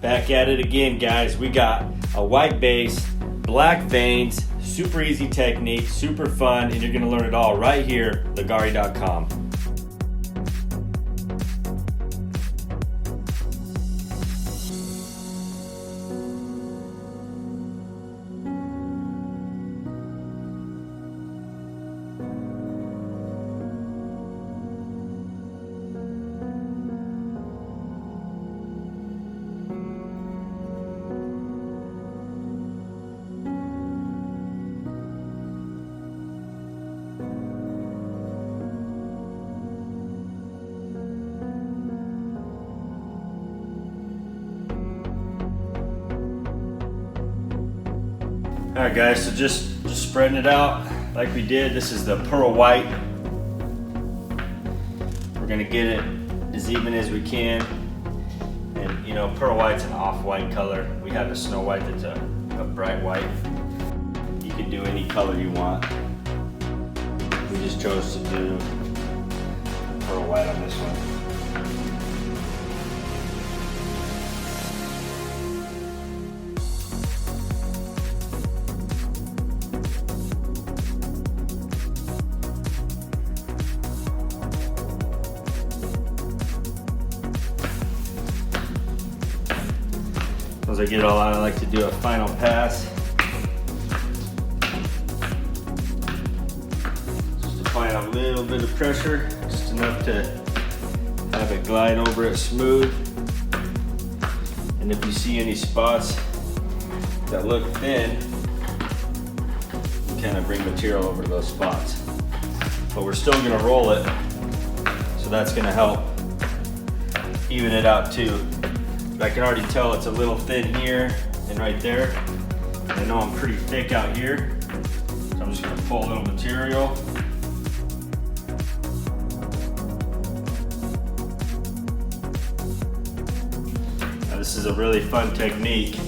Back at it again, guys. We got a white base, black veins, super easy technique, super fun, and you're gonna learn it all right here, Leggari.com. All right, guys, so just spreading it out like we did. This is the pearl white. We're gonna get it as even as we can. And you know, pearl white's an off-white color. We have a snow white that's a bright white. You can do any color you want. We just chose to do pearl white on this one. Once I get it all out, I like to do a final pass. Just apply a little bit of pressure, just enough to have it glide over it smooth. And if you see any spots that look thin, you kind of bring material over those spots. But we're still gonna roll it, so that's gonna help even it out too. I can already tell it's a little thin here and right there. I know I'm pretty thick out here, so I'm just gonna pull a little material. Now this is a really fun technique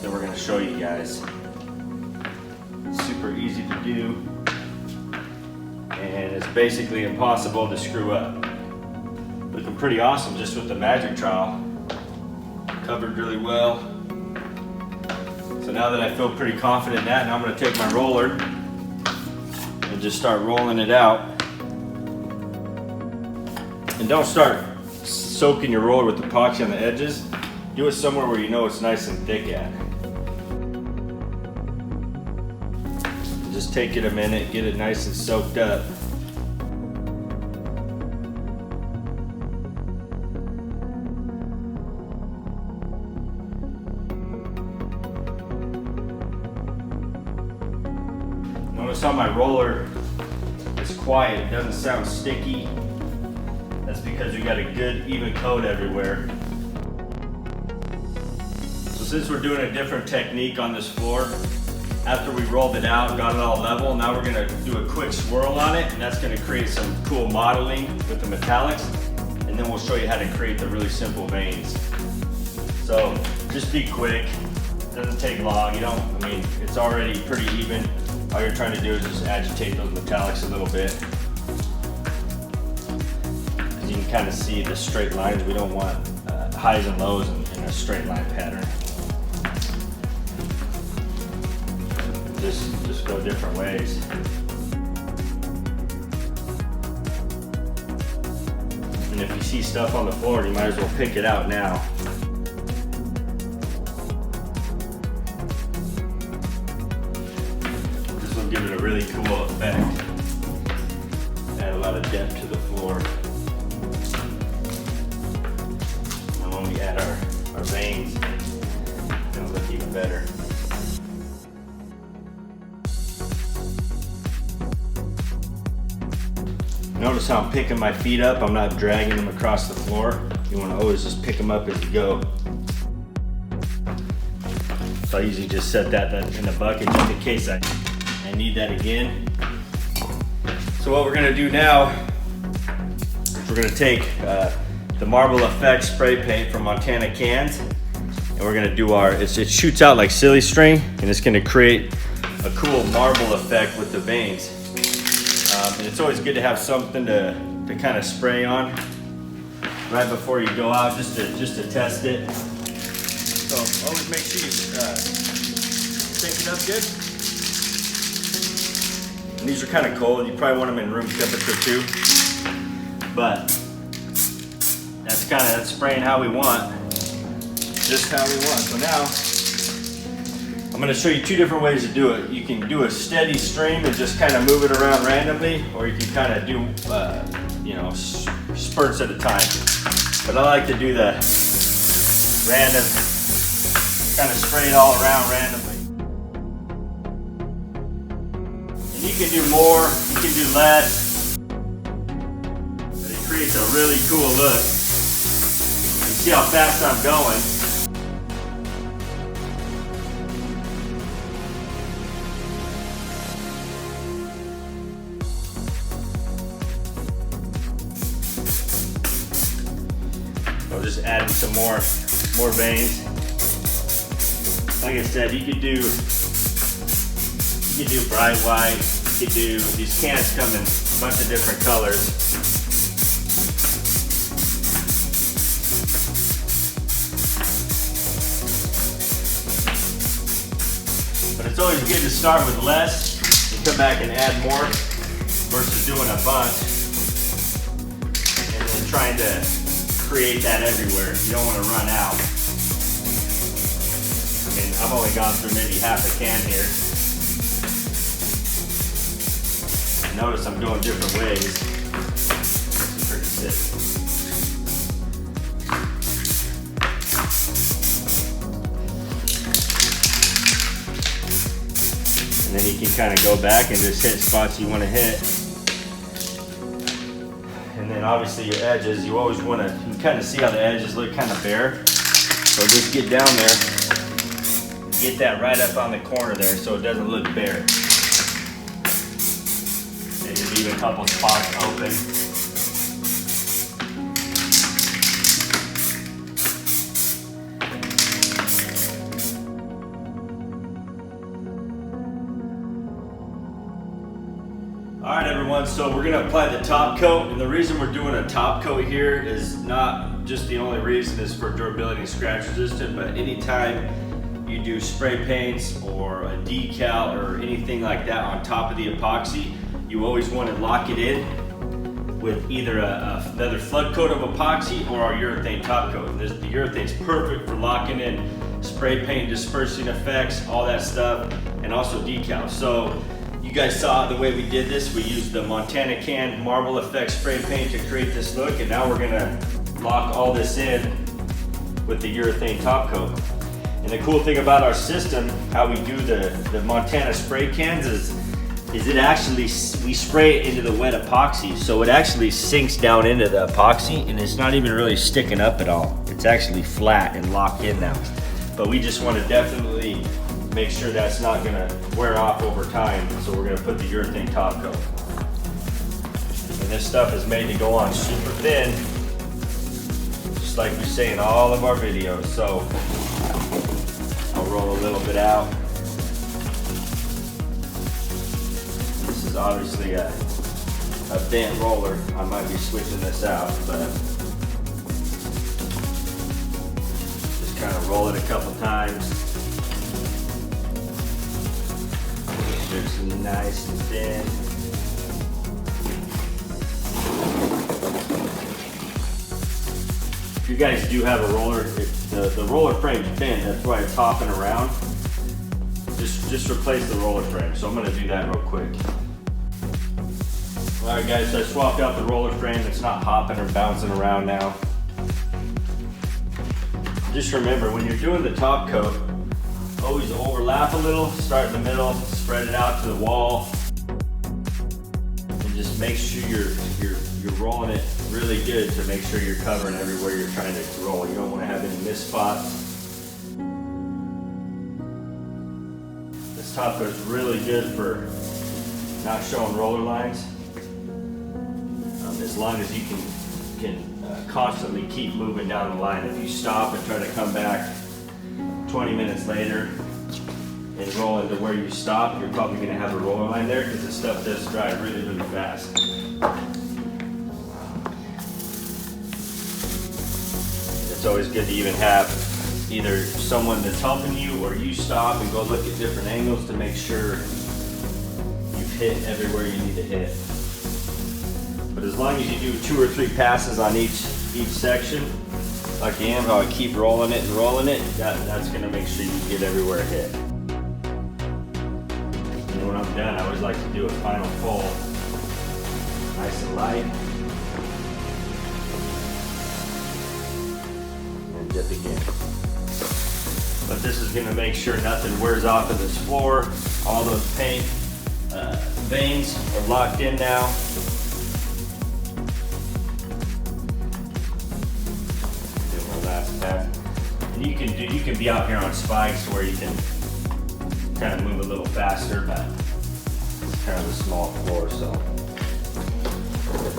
that we're gonna show you guys. It's super easy to do, and it's basically impossible to screw up. Looking pretty awesome just with the magic trowel. Covered really well. So now that I feel pretty confident in that, now I'm gonna take my roller and just start rolling it out. And don't start soaking your roller with epoxy on the edges. Do it somewhere where you know it's nice and thick at. And just take it a minute, get it nice and soaked up. Notice how my roller is quiet, it doesn't sound sticky. That's because we got a good even coat everywhere. So since we're doing a different technique on this floor, after we rolled it out, got it all level, now we're gonna do a quick swirl on it, and that's gonna create some cool modeling with the metallics, and then we'll show you how to create the really simple veins. So just be quick, it doesn't take long, it's already pretty even. All you're trying to do is just agitate those metallics a little bit. Because you can kind of see the straight lines. We don't want highs and lows in a straight line pattern. Just go different ways. And if you see stuff on the floor, you might as well pick it out now. Give it a really cool effect. Add a lot of depth to the floor. And when we add our veins, it'll look even better. Notice how I'm picking my feet up. I'm not dragging them across the floor. You want to always just pick them up as you go. So I usually just set that in the bucket just in case I need that again. So what we're gonna do now is we're gonna take the Marble Effect spray paint from Montana Cans, and we're gonna do it shoots out like silly string, and it's gonna create a cool marble effect with the veins. And it's always good to have something to kind of spray on. right before you go out, just to test it. So always make sure you shake it up good. And these are kind of cold. You probably want them in room temperature too. But that's spraying how we want. Just how we want. So now I'm going to show you two different ways to do it. You can do a steady stream and just kind of move it around randomly, or you can kind of do spurts at a time. But I like to do the random, kind of spray it all around randomly. And you can do more, you can do less, but it creates a really cool look. You see how fast I'm going. So just adding some more veins. Like I said, you could do bright white. You could do, these cans come in a bunch of different colors. But it's always good to start with less and come back and add more versus doing a bunch and then trying to create that everywhere. You don't want to run out. I mean, I've only gone through maybe half a can here. Notice I'm going different ways. This is pretty sick. And then you can kind of go back and just hit spots you want to hit. And then obviously your edges, you always want to, you kind of see how the edges look kind of bare. So just get down there, get that right up on the corner there so it doesn't look bare. Maybe leave a couple spots open. Alright everyone, so we're going to apply the top coat, and the reason we're doing a top coat here is not just the only reason is for durability and scratch resistant, but anytime you do spray paints or a decal or anything like that on top of the epoxy, you always want to lock it in with either another flood coat of epoxy or our urethane top coat. The urethane's perfect for locking in spray paint, dispersing effects, all that stuff, and also decals. So you guys saw the way we did this. We used the Montana Can Marble Effect spray paint to create this look, and now we're gonna lock all this in with the urethane top coat. And the cool thing about our system, how we do the Montana spray cans is it actually, we spray it into the wet epoxy, so it actually sinks down into the epoxy and it's not even really sticking up at all. It's actually flat and locked in now. But we just want to definitely make sure that's not going to wear off over time, so we're going to put the urethane top coat. And this stuff is made to go on super thin, just like we say in all of our videos. So I'll roll a little bit out. This is obviously a bent roller. I might be switching this out, but just kind of roll it a couple times. It's nice and thin. If you guys do have a roller, the roller frame's bent, that's why it's hopping around. Just replace the roller frame. So I'm gonna do that real quick. All right guys, so I swapped out the roller frame. It's not hopping or bouncing around now. Just remember, when you're doing the top coat, always overlap a little, start in the middle, spread it out to the wall, and just make sure you're rolling it really good to make sure you're covering everywhere you're trying to roll. You don't want to have any missed spots. This top coat is really good for not showing roller lines, as long as you can constantly keep moving down the line. If you stop and try to come back 20 minutes later and roll into where you stopped, you're probably going to have a roller line there because the stuff does dry really, really fast. it's always good to even have either someone that's helping you or you stop and go look at different angles to make sure you've hit everywhere you need to hit. But as long as you do 2 or 3 passes on each section, like I am, how I keep rolling it and rolling it, that's gonna make sure you get everywhere hit. And when I'm done, I always like to do a final pull, nice and light. And dip again. But this is gonna make sure nothing wears off of this floor. All those paint veins are locked in now. And you can be out here on spikes where you can kind of move a little faster, but it's kind of a small floor, so.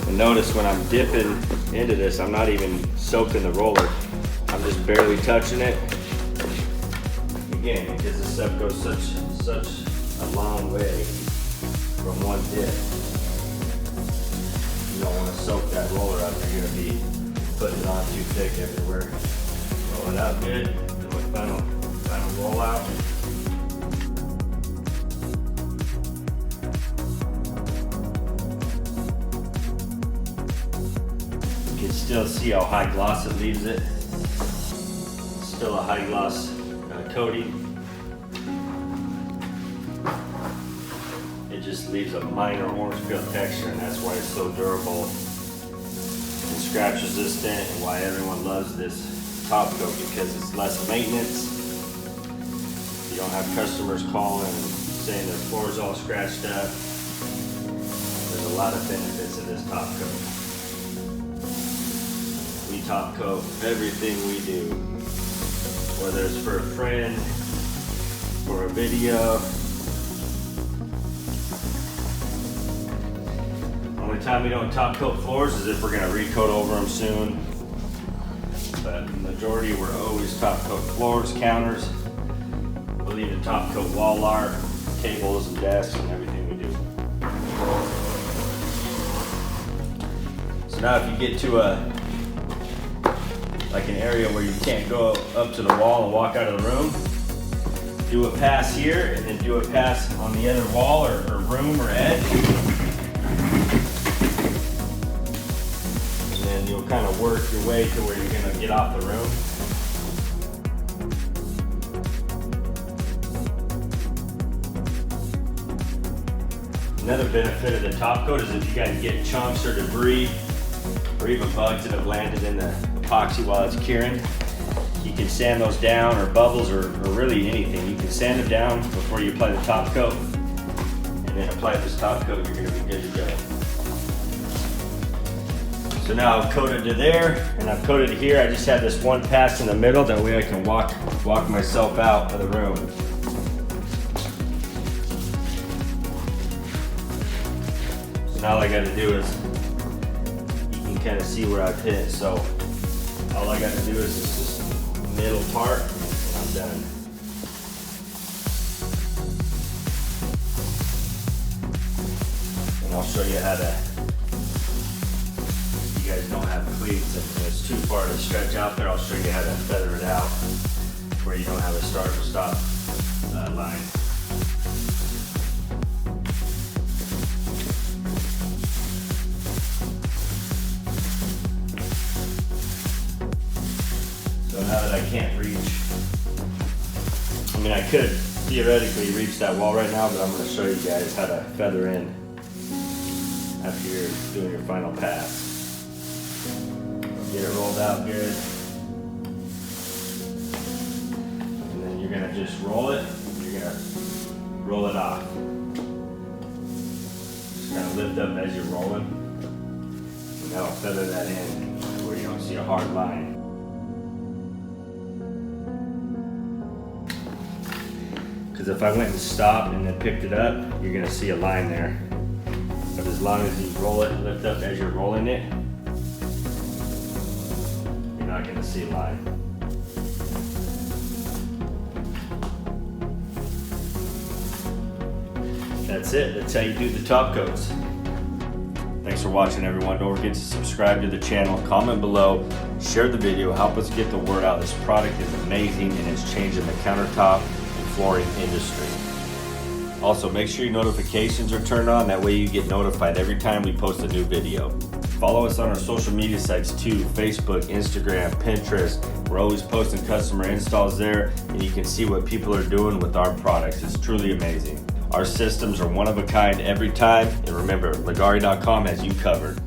And notice when I'm dipping into this, I'm not even soaking the roller. I'm just barely touching it. Again, because this stuff goes such a long way from one dip. You don't want to soak that roller up. You're going to be putting it on too thick everywhere. Roll it out good. Do my final roll out. You can still see how high gloss it leaves it. Still a high gloss coating. It just leaves a minor orange peel texture, and that's why it's so durable and scratch resistant, and why everyone loves this top coat, because it's less maintenance. You don't have customers calling and saying their floor's all scratched up. There's a lot of benefits of this top coat. We top coat everything we do, whether it's for a friend, for a video. Only time we don't top coat floors is if we're gonna recoat over them soon. But the majority, we're always top coat floors, counters. We'll even top coat wall art, tables and desks and everything we do. So now if you get to like an area where you can't go up to the wall and walk out of the room, do a pass here and then do a pass on the other wall or room or edge. And then you'll kind of work your way to where you're going to get off the room. Another benefit of the top coat is if you guys get chunks or debris or even bugs that have landed in the epoxy while it's curing, you can sand those down, or bubbles, or really anything. You can sand them down before you apply the top coat, and then apply this top coat, you're going to be good to go. So now I've coated to there, and I've coated to here. I just have this one pass in the middle, that way I can walk myself out of the room. So now all I got to do is, you can kind of see where I've hit. So all I got to do is just middle part, and I'm done. And I'll show you how to, if you guys don't have cleats and it's too far to stretch out there, I'll show you how to feather it out where you don't have a start or stop line. Now that I can't reach, I mean, I could theoretically reach that wall right now, but I'm going to show you guys how to feather in after you're doing your final pass. Get it rolled out good, and then you're going to just roll it. You're going to roll it off. Just kind of lift up as you're rolling, and that'll feather that in where you don't see a hard line. Because if I went and stopped and then picked it up, you're going to see a line there. But as long as you roll it and lift up as you're rolling it, you're not going to see a line. That's it. That's how you do the top coats. Thanks for watching, everyone. Don't forget to subscribe to the channel, comment below, share the video, help us get the word out. This product is amazing and it's changing the countertop and flooring industry. Also, make sure your notifications are turned on. That way you get notified every time we post a new video. Follow us on our social media sites too, Facebook, Instagram, Pinterest. We're always posting customer installs there, and you can see what people are doing with our products. It's truly amazing. Our systems are one of a kind every time, and remember, Leggari.com has you covered.